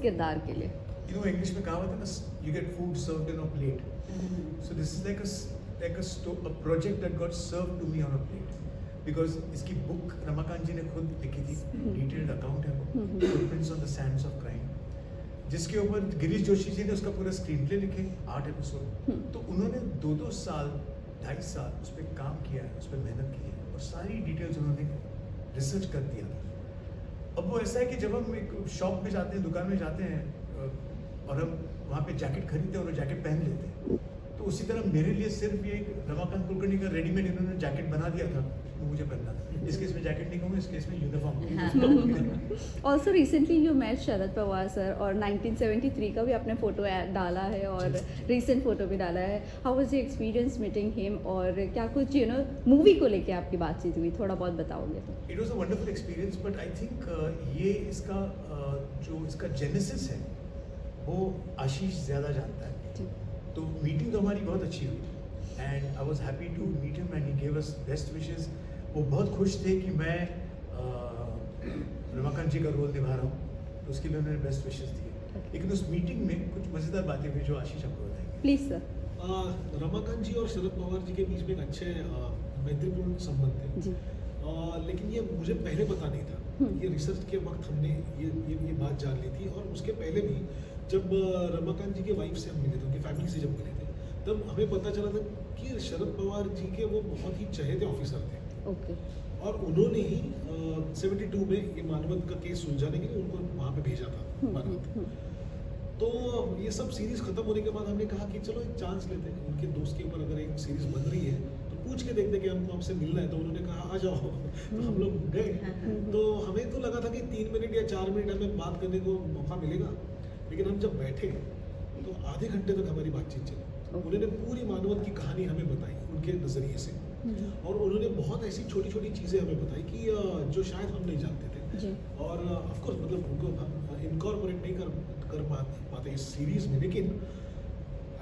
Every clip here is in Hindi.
किरदार के लिए? You know, इंग्लिश में कहावत है ना, you get food served in a plate. So this is like a project that got served to me on a plate. Because इसकी बुक रमाकांत जी ने खुद लिखी थी, डिटेल्ड अकाउंट है वो, footprints on the Sands of crime, जिसके ऊपर गिरीश जोशी जी ने उसका पूरा स्क्रीन प्ले लिखे, 8 एपिसोड। तो उन्होंने 2-2 साल, 2.5 साल उस पर काम किया है, उस पर मेहनत की है, और सारी डिटेल्स उन्होंने रिसर्च कर दिया था। अब वो ऐसा है कि जब हम एक शॉप में जाते हैं, दुकान में जाते हैं, और हम वहाँ पे जैकेट खरीदते हैं और वो जैकेट पहन लेते हैं, तो उसी तरह मेरे लिए सिर्फ ये एक रमाकांत कुलकर्णी का रेडीमेड इन्होंने जैकेट बना दिया था, वो मुझे पहनना था। इस केस में जैकेट नहीं कहूँगा, इस केस में uniform. Also recently you met Sharad Pawar sir, और 1973 का भी आपने फोटो डाला है और रिसेंट फोटो भी डाला है। How was your experience meeting him, और क्या कुछ मूवी को लेके आपकी बातचीत हुई, थोड़ा बहुत बताओगे तो? It was a wonderful experience, but I think ये इसका जो इसका जेनेसिस है वो आशीष ज़्यादा जानता है। तो मीटिंग तो हमारी बहुत अच्छी हुई, and I was happy to meet him and he gave us best wishes. वो बहुत खुश थे कि मैं रमाकांत जी का रोल निभा रहा हूँ, तो उसके लिए उन्होंने बेस्ट विशेस दिए। लेकिन उस मीटिंग में कुछ मज़ेदार बातें हुई जो आशीष आपको बताएंगे। Please sir. रमाकांत जी और शरद पवार जी के बीच में एक अच्छे मैत्रीपूर्ण संबंध थे जी। लेकिन ये मुझे पहले पता नहीं था। ये रिसर्च के वक्त हमने ये बात जान ली थी, और उसके पहले भी जब रमाकांत जी के वाइफ से हम मिले थे, उनकी फैमिली से जब मिले थे, तब हमें पता चला था कि शरद पवार जी के वो बहुत ही चहेते ऑफिसर थे। ओके। और उन्होंने ही 72 में ये मानवत का केस सुलझाने के लिए उनको वहाँ पे भेजा था मानवत। तो ये सब सीरीज खत्म होने के बाद हमने कहा कि चलो एक चांस लेते हैं, उनके दोस्त के ऊपर अगर एक सीरीज बन रही है तो पूछ के देखते कि हमको आपसे मिलना है। तो उन्होंने कहा आ जाओ। तो हम लोग गए। तो हमें तो लगा था कि 3 मिनट या 4 मिनट हमें बात करने को मौका मिलेगा, लेकिन हम जब बैठे तो आधे घंटे तक हमारी बातचीत चली। उन्होंने पूरी मानवत की कहानी हमें बताई उनके नज़रिए से, और उन्होंने बहुत ऐसी छोटी छोटी चीज़ें हमें बताई कि जो शायद हम नहीं जानते थे। और ऑफ कोर्स मतलब उनको हम इनकॉर्पोरेट नहीं कर पाते इस सीरीज में, लेकिन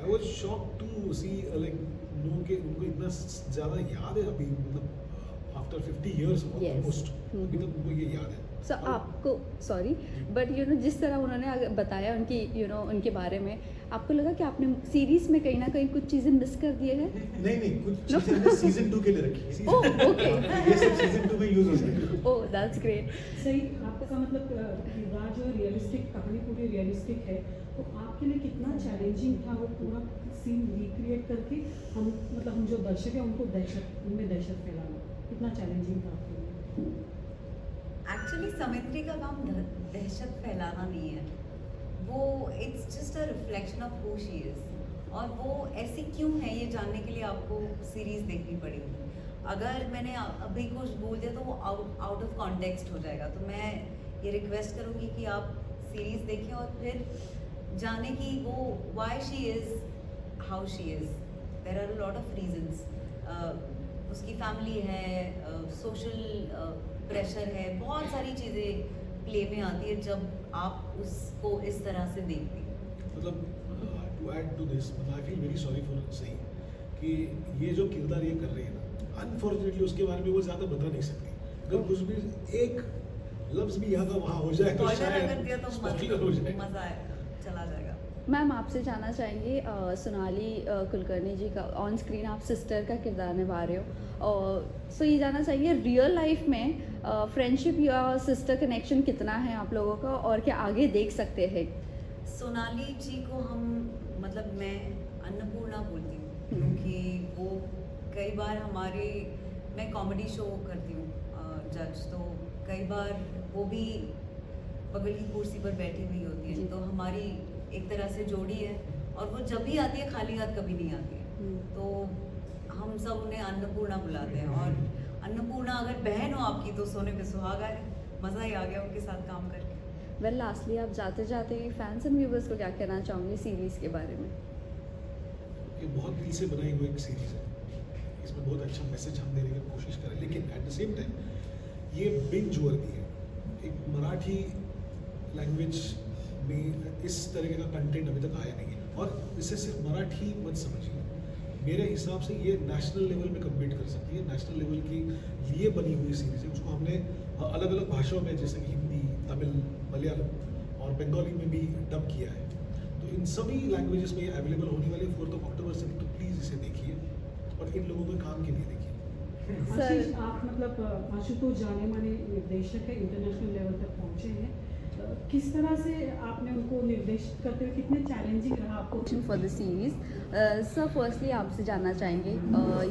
I was shock to see like no कि उनको इतना ज़्यादा याद है अभी, मतलब आफ्टर 50 इयर्स ऑलमोस्ट अभी तक उनको ये याद है। सो आपको सॉरी बट जिस तरह उन्होंने बताया उनकी उनके बारे में, आपको लगा कि आपने सीरीज में कहीं ना कहीं कुछ चीज़ें मिस कर दिए हैं? नहीं, कुछ चीज़ें हमने सीजन 2 के लिए रखी है। Oh okay. ये सब सीजन 2 में यूज हो जाएगा। Oh that's great. सही, आपका मतलब किरदार जो रियलिस्टिक, कहानी पूरी रियलिस्टिक है, तो आपके लिए कितना चैलेंजिंग था वो पूरा सीन रिक्रिएट करके हम जो दर्शक हैं उनको उनमें दहशत फैलाना, कितना चैलेंजिंग था आपके लिए? एक्चुअली समित्री का काम दहशत फैलाना नहीं है, वो it's just a reflection of who she is, और वो ऐसी क्यों है ये जानने के लिए आपको सीरीज़ देखनी पड़ेगी। अगर मैंने अभी कुछ बोल दिया तो वो आउट ऑफ कॉन्टेक्स्ट हो जाएगा। तो मैं ये रिक्वेस्ट करूँगी कि आप सीरीज़ देखें और फिर जाने कि वो why she is how she is. There are a lot of reasons. उसकी फैमिली है, सोशल प्रेशर है, बहुत सारी चीज़ें प्ले में आती है जब आप उसको इस तरह से देखते हैं। मतलब टू ऐड टू दिस, मतलब I feel very sorry for सही कि ये जो किरदार ये कर रही है ना, अनफॉर्चुनेटली उसके बारे में वो ज़्यादा बता नहीं सकती। अगर कुछ भी एक लफ्ज़ भी यहाँ का वहाँ हो जाए तो शायद स्पॉइलर हो जाए, मज़ा चला जाएगा। मैम आपसे जानना चाहेंगे, सोनाली कुलकर्णी जी का ऑन स्क्रीन आप सिस्टर का किरदार निभा रहे हो, और सो ये जानना चाहिए रियल लाइफ में फ्रेंडशिप या सिस्टर कनेक्शन कितना है आप लोगों का, और क्या आगे देख सकते हैं? सोनाली जी को हम मतलब मैं अन्नपूर्णा बोलती हूँ, क्योंकि वो कई बार मैं कॉमेडी शो करती हूँ जज, तो कई बार वो भी बगल की कुर्सी पर बैठी हुई होती है, तो हमारी एक तरह से जोड़ी है, और वो जब भी आती है खाली हाथ कभी नहीं आती है। तो हम सब उन्हें अन्नपूर्णा बुलाते हैं, और अन्नपूर्णा अगर बहन हो आपकी तो सोने पे सुहागा है। मज़ा ही आ गया उनके साथ काम करके। वेल लास्टली आप जाते जाते फैंस एंड व्यूवर्स को क्या कहना चाहोगे सीरीज़ के बारे में? ये बहुत दिल से बनाई हुई एक सीरीज़ है, इसमें बहुत अच्छा मैसेज हम देने की कोशिश करें, लेकिन एट द सेम टाइम ये बिंज वर्दी है। एक मराठी लैंग्वेज में इस तरह का कंटेंट अभी तक आया नहीं है, और इसे सिर्फ मराठी मत समझिए, मेरे हिसाब से ये नेशनल लेवल में कम्पीट कर सकती है। नेशनल लेवल के लिए बनी हुई सीरीज़ है, उसको हमने अलग अलग भाषाओं में जैसे कि हिंदी, तमिल, मलयालम और बंगाली में भी डब किया है, तो इन सभी लैंग्वेजेस में अवेलेबल होने वाले 4 अक्टूबर से, तो प्लीज़ इसे देखिए और इन लोगों के काम के लिए देखिए। आशीष, आप मतलब आशुतोष जाने माने निर्देशक है, इंटरनेशनल लेवल तक पहुँचे हैं, किस तरह से आपने उनको निर्देशित करते हुए कितने चैलेंजिंग रहा आपको? For the series sir, firstly आपसे जानना चाहेंगे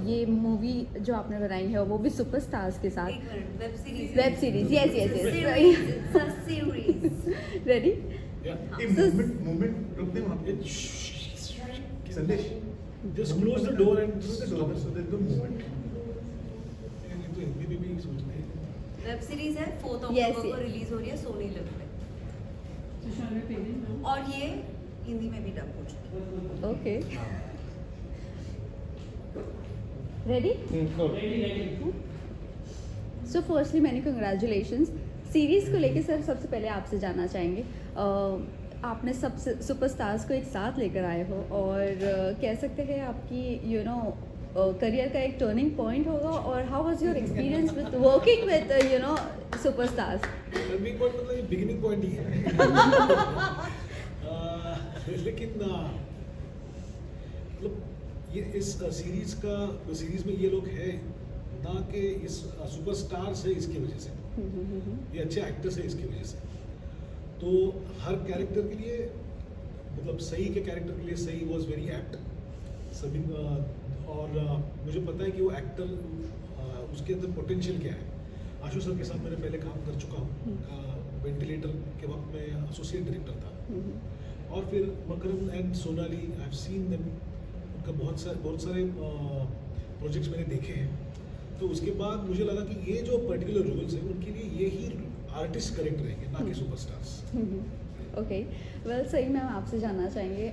ये मूवी जो आपने बनाई है वो भी सुपरस्टार्स के साथ, एक minute, web series, yes yes yes, series ready? Yeah. ये मूवमेंट रुक दे वहाँ पे। संदेश, Just close the door and close the door so there's no movement. ये तो हिंदी में भी सोचते हैं। वेब सीरीज है, 4 Yes, अक्टूबर को yes. रिलीज हो रही है सोनी लिव पे, तो शायद पेरेंट और ये हिंदी में भी डब हो चुकी है। Okay, ready? सो फर्स्टली मैंने कंग्रेचुलेशंस सीरीज़ को लेके सर, सबसे पहले आपसे जानना चाहेंगे आपने सब सुपरस्टार्स को एक साथ लेकर आए हो और कह सकते हैं आपकी करियर का एक टर्निंग पॉइंट होगा, और how was your experience with working with superstars? Turning point मतलब ये बिगिनिंग पॉइंट ही है। लेकिन मतलब ये इस सीरीज में ये लोग हैं ना कि इस सुपरस्टार्स है इसकी वजह से, ये अच्छे एक्टर्स है इसकी वजह से। तो हर कैरेक्टर के लिए, मतलब सही के कैरेक्टर के लिए सही वाज वेरी एप्ट सभी, और मुझे पता है कि वो एक्टर उसके अंदर पोटेंशियल क्या है। आशु सर के साथ मैंने पहले काम कर चुका हूँ, वेंटिलेटर के वक्त मैं एसोसिएट डायरेक्टर था, और फिर Makaram and Sonali, I have seen them, उनका बहुत सारे प्रोजेक्ट्स मैंने देखे हैं। तो उसके बाद मुझे लगा कि ये जो पर्टिकुलर रोल्स हैं उनके लिए यही आर्टिस्ट करेक्ट रहेंगे, ना कि सुपरस्टार्स। ओके, वेल सही में हम आपसे जानना चाहेंगे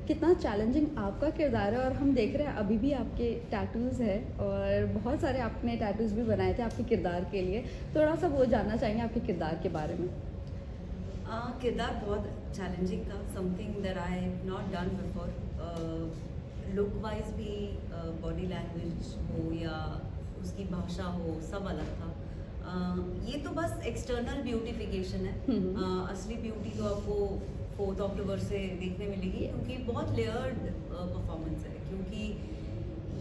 कितना चैलेंजिंग आपका किरदार है, और हम देख रहे हैं अभी भी आपके टैटूज़ है और बहुत सारे आपने टैटूज़ भी बनाए थे आपके किरदार के लिए, थोड़ा सा वो जानना चाहेंगे आपके किरदार के बारे में। किरदार बहुत चैलेंजिंग था, something that I have not done before. Look wise भी, बॉडी लैंग्वेज हो या उसकी भाषा हो, सब अलग था। ये तो बस एक्सटर्नल ब्यूटिफिकेशन है, असली ब्यूटी तो आपको 4 अक्टूबर से देखने मिलेगी, क्योंकि बहुत लेयर्ड परफॉर्मेंस है, क्योंकि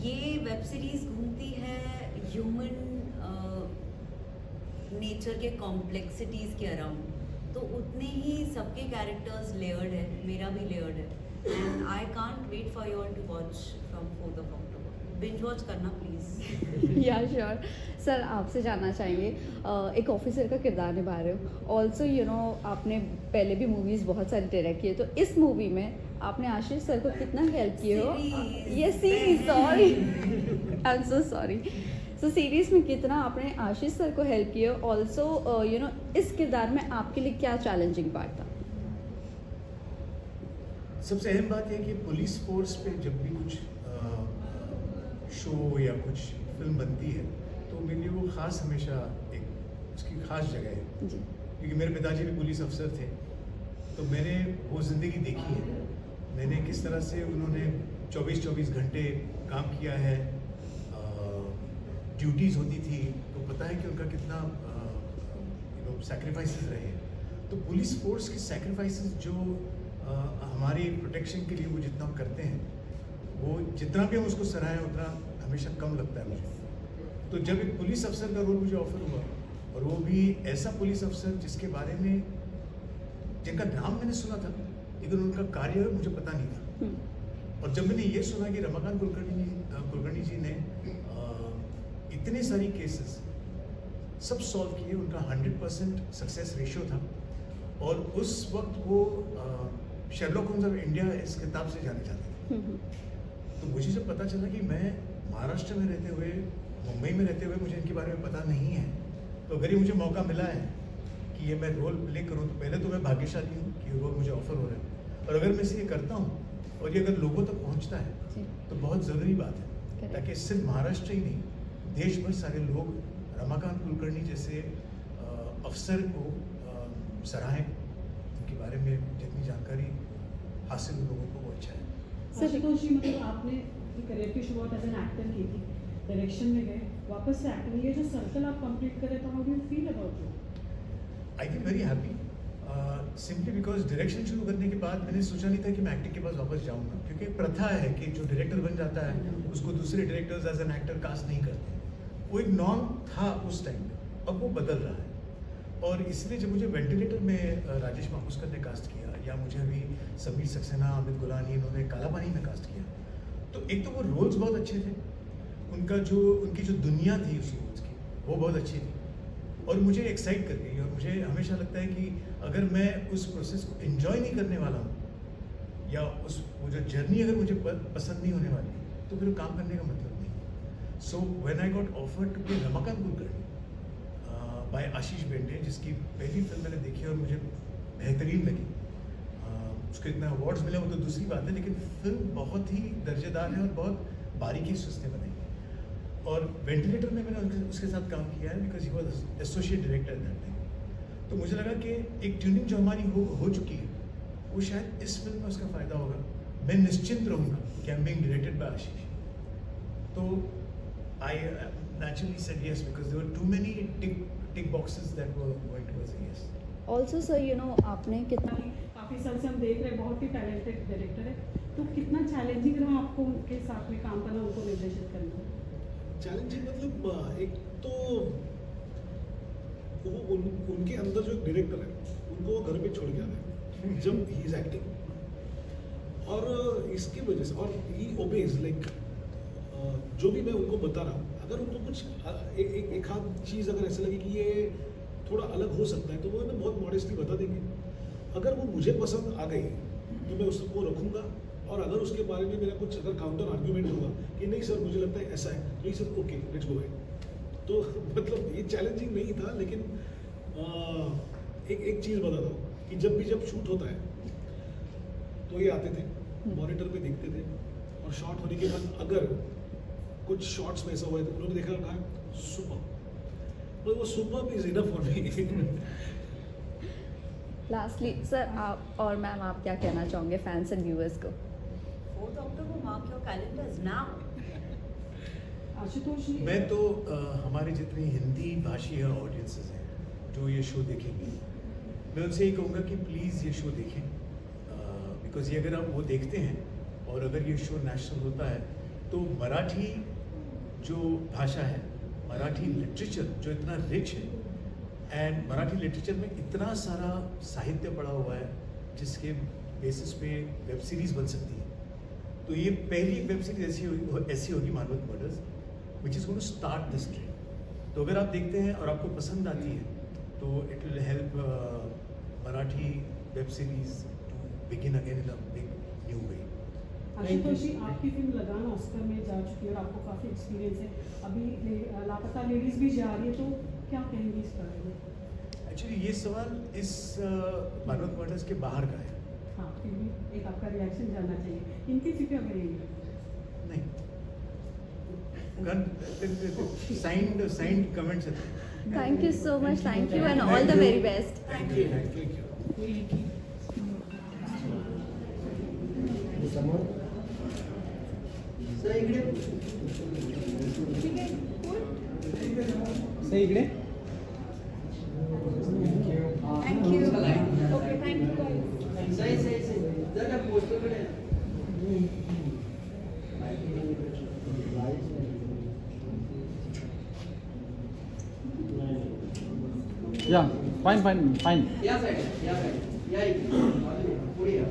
ये वेब सीरीज घूमती है ह्यूमन नेचर के कॉम्प्लेक्सिटीज़ के अराउंड, तो उतने ही सबके कैरेक्टर्स लेयर्ड है, मेरा भी लेयर्ड है, and I can't wait for you all to watch from 4 October. Binge watch करना प्लीज़। या श्योर सर, आपसे जानना चाहेंगे एक ऑफिसर का किरदार निभा रहे हो, ऑल्सो आपने पहले भी मूवीज़ बहुत सारी डायरेक्ट की है, तो इस मूवी में आपने आशीष सर को कितना हेल्प किए हो? ये series, sorry I am so sorry. So series में कितना आपने आशीष सर को हेल्प किए हो, ऑल्सो इस किरदार में आपके लिए क्या चैलेंजिंग पार्ट था? सबसे अहम बात यह कि पुलिस फोर्स पे जब भी कुछ शो या कुछ फिल्म बनती है तो मेरे लिए वो ख़ास हमेशा एक उसकी ख़ास जगह है जी, क्योंकि मेरे पिताजी भी पुलिस अफसर थे, तो मैंने वो ज़िंदगी देखी है। मैंने किस तरह से उन्होंने 24-24 घंटे काम किया है, ड्यूटीज़ होती थी, तो पता है कि उनका कितना सैक्रिफाइसेस रहे हैं। तो पुलिस फोर्स के सैक्रिफाइसेस जो हमारी प्रोटेक्शन के लिए वो जितना करते हैं, वो जितना भी हम उसको सराहें उतना हमेशा कम लगता है मुझे। तो जब एक पुलिस अफसर का रोल मुझे ऑफर हुआ, और वो भी ऐसा पुलिस अफसर जिसके बारे में, जिनका नाम मैंने सुना था लेकिन उनका कार्य मुझे पता नहीं था, और जब मैंने ये सुना कि रमाकांत कुलकर्णी जी ने इतने सारी केसेस सब सॉल्व किए, उनका 100% सक्सेस रेशियो था, और उस वक्त वो शेरलॉक होम्स ऑफ इंडिया इस किताब से जाने जाते थे। तो मुझे जब पता चला कि मैं महाराष्ट्र में रहते हुए, मुंबई में रहते हुए मुझे इनके बारे में पता नहीं है, तो अगर ये मुझे मौका मिला है कि ये मैं रोल प्ले करूँ, तो पहले तो मैं भाग्यशाली हूँ कि ये रोल मुझे ऑफर हो रहा है, और अगर मैं इसे ये करता हूँ और ये अगर लोगों तक पहुँचता है तो बहुत ज़रूरी बात है, ताकि सिर्फ महाराष्ट्र ही नहीं, देश भर सारे लोग रमाकांत कुलकर्णी जैसे अफसर को सराहें, उनके बारे में जितनी जानकारी हासिल लोगों को वो अच्छा है। आशुतोष जी, मतलब आपने करियर की शुरुआत एज एन एक्टर की थी, डायरेक्शन में गए, वापस से एक्टिंग, ये जो सर्कल आप कंप्लीट करें, तो how do you feel about it? I feel very happy. Simply because direction शुरू करने के बाद मैंने सोचा नहीं था कि मैं एक्टिंग के पास वापस जाऊंगा, क्योंकि एक प्रथा है कि जो डायरेक्टर बन जाता है उसको दूसरे directors as an actor cast नहीं करते। वो एक नॉर्म था उस टाइम में, अब वो बदल रहा है। और इसलिए जब मुझे वेंटिलेटर में राजेश मापुस्कर ने कास्ट किया, या मुझे अभी समीर सक्सेना, अमित गुलानी, इन्होंने काला पानी में कास्ट किया, तो एक तो वो रोल्स बहुत अच्छे थे, उनकी जो दुनिया थी उस रोल्स की वो बहुत अच्छी थी और मुझे एक्साइट कर गई। और मुझे हमेशा लगता है कि अगर मैं उस प्रोसेस को एंजॉय नहीं करने वाला हूँ, या वो जो जर्नी अगर मुझे पसंद नहीं होने वाली, तो फिर काम करने का मतलब नहीं। So when I got offered to play Ramakant Kulkarni by Ashish Bende, जिसकी पहली फिल्म मैंने देखी और मुझे बेहतरीन लगी, उसको इतना अवार्ड्स मिले वो तो दूसरी बात है, लेकिन फिल्म बहुत ही दर्जेदार है और बहुत बारीकी से उसने बनाई। और वेंटिलेटर में मैंने उसके साथ काम किया है because he was associate director that time. तो मुझे लगा कि एक ट्यूनिंग जो हमारी हो चुकी है, वो शायद इस फिल्म में उसका फ़ायदा होगा। मैं निश्चिंत रहूँगा कि I am being directed by Ashish. तो I naturally said yes because there were too many tick boxes that were going towards a yes. Also sir you know आपने कितना काफ़ी साल से हम देख रहे हैं, बहुत ही टैलेंटेड डायरेक्टर है, तो कितना चैलेंजिंग रहा आपको उनके साथ में काम करना, उनको निर्देशित करना? चैलेंजिंग मतलब एक तो वो उनके अंदर जो एक डायरेक्टर है उनको वो घर पे छोड़ के आता है जब ही इज एक्टिंग, और इसकी वजह से, और ही ओबेज लाइक जो भी मैं उनको बता रहा हूँ, अगर उनको कुछ एक आध चीज़ अगर ऐसे लगे कि ये थोड़ा अलग हो सकता है, तो वो हमें बहुत मॉडेस्टली बता देंगे। अगर वो मुझे पसंद आ गई तो मैं उसको रखूँगा, और अगर उसके बारे में मेरा कुछ अगर काउंटर आर्ग्यूमेंट होगा कि नहीं सर मुझे लगता है ऐसा है, तो ये sir okay let's go ahead. तो मतलब ये चैलेंजिंग नहीं था, लेकिन एक चीज़ बताता हूँ कि जब शूट होता है तो ये आते थे, मॉनिटर पे देखते थे, और शॉट होने के बाद अगर कुछ शॉट्स में ऐसा हुआ है तो उन्होंने देखा, कहा सुपर, तो वो super is enough for me. Lastly sir आप और मैम आप क्या कहना चाहोगे फैंस एंड व्यूअर्स को? 4th October, mark your calendars now. Ashutosh जी, मैं तो हमारे जितनी हिंदी भाषी ऑडियंसेस हैं जो ये शो देखेंगे, मैं उनसे ये कहूँगा कि प्लीज़ ये शो देखें, बिकॉज़ ये अगर आप वो देखते हैं और अगर ये शो नेशनल होता है, तो मराठी जो भाषा है, मराठी लिटरेचर जो इतना रिच है, एंड मराठी लिटरेचर में इतना सारा साहित्य पड़ा हुआ है जिसके बेसिस पे वेब सीरीज़ बन सकती है। तो ये पहली वेब सीरीज ऐसी होगी, Manvat murders, which is going to start this trend. तो अगर आप देखते हैं और आपको पसंद आती है, तो it will help Marathi web series to begin again in a big new way. Ashutosh ji, आपकी फिल्म लगान ऑस्कर में जा चुकी है और आपको काफ़ी एक्सपीरियंस है, अभी लापता लेडीज़ भी जा रही है, तो क्या कहेंगी इस बारे में? एक्चुअली ये सवाल इस मानवत मर्डर्स के बाहर का है। हाँ, फिर भी एक आपका रिएक्शन जानना चाहिए, इनकी फिक्र करेंगे? नहीं, साइंड कमेंट्स है। Thank you so much, thank you and all the very best. Thank you. सही इकडे Thank you. Okay, thank you guys. सही जरा पोस्टकडे या फाईन या साईड या इकडे पुढे या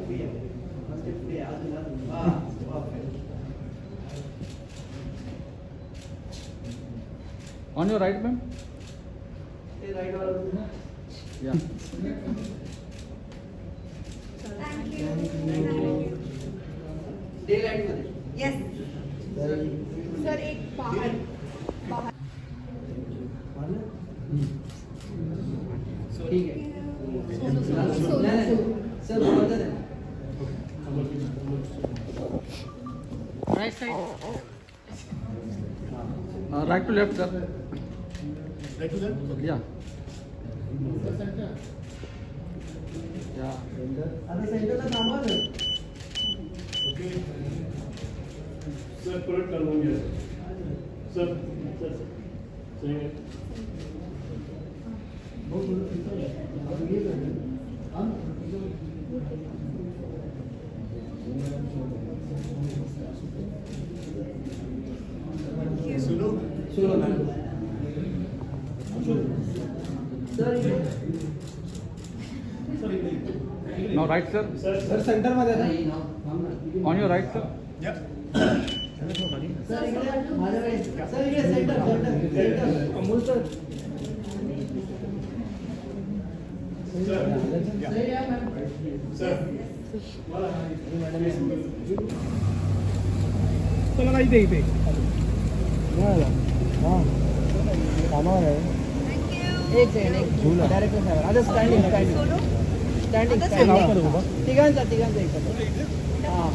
मस्त पुढे अजून हां ऑन योर राइट मैम ते राईट वाला या Thank you. डे लाईट मध्ये Yes. सर एक बाहर ठीक आहे नाही सर बोलतात आहे right side right to left sir right to that. या या आता सेंटरला थांबवा ना ओके, सर परत काढून घ्या सर सर सर सुनो सुनो मॅडम सर इकडे Now right, sir. Sir centre मध्ये आता On your right, sir. या सर इकडे माझ्याकडे सर इकडे सेंटर अमोल सर सही आहे मॅडम सर चला इथे इथे कामावर आहे एक सेकंड डायरेक्टर साहेब आता स्टँडिंग स्टँडिंग तिघांचा एकत्र हां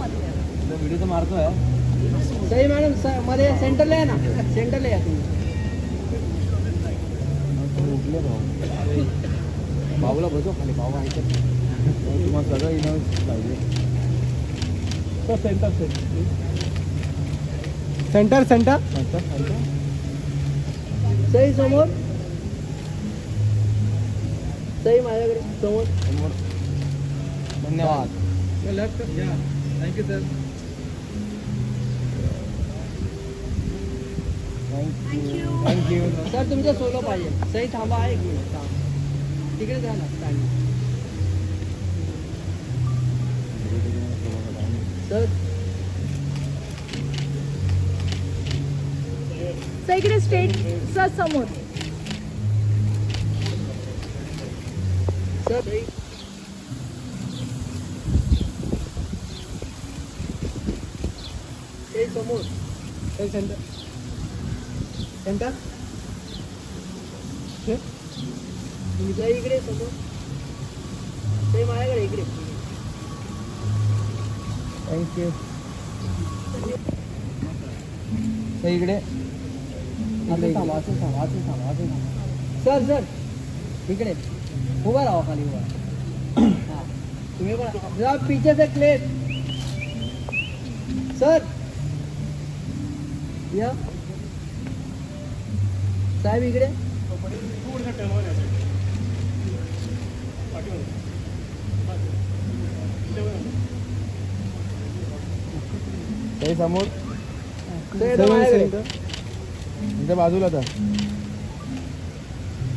व्हिडिओ तर मारतोय सही मॅडम मध्ये सेंटरला आहे ना सेंटरला या तुम्ही भाऊला बसव खाली भाऊ ऐकत तुम्हाला सगळं इनॉस पाहिजे सेंटर सही समोर सही माझ्याकडे समोर धन्यवाद Your left, sir. Yeah. Thank you, sir. Thank you sir तुमच्या सोलो पाहिजे सही थांबा आहे एक मिनिट थांब तिकडे जा ना स्टँड सर सर इकडे स्ट्रेट सर समोर सर सही सही समोर सही सेंटर सही इकडे समोर सही माझ्याकडे इकडे थँक्यू सही इकडे सर इकडे उभा राहा खाली उभा हां तुम्ही पण जरा पीछे से क्लेट सर या साहेब इकडे थोडंसं टर्नवर यायचं सही समोर तुमच्या बाजूला तर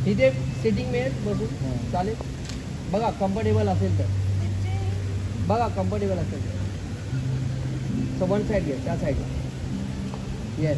इथे सिटिंग मिळेल बसून चालेल बघा कम्फर्टेबल असेल तर बघा कम्फर्टेबल असेल तर वन साईड घ्या त्या साईडला येस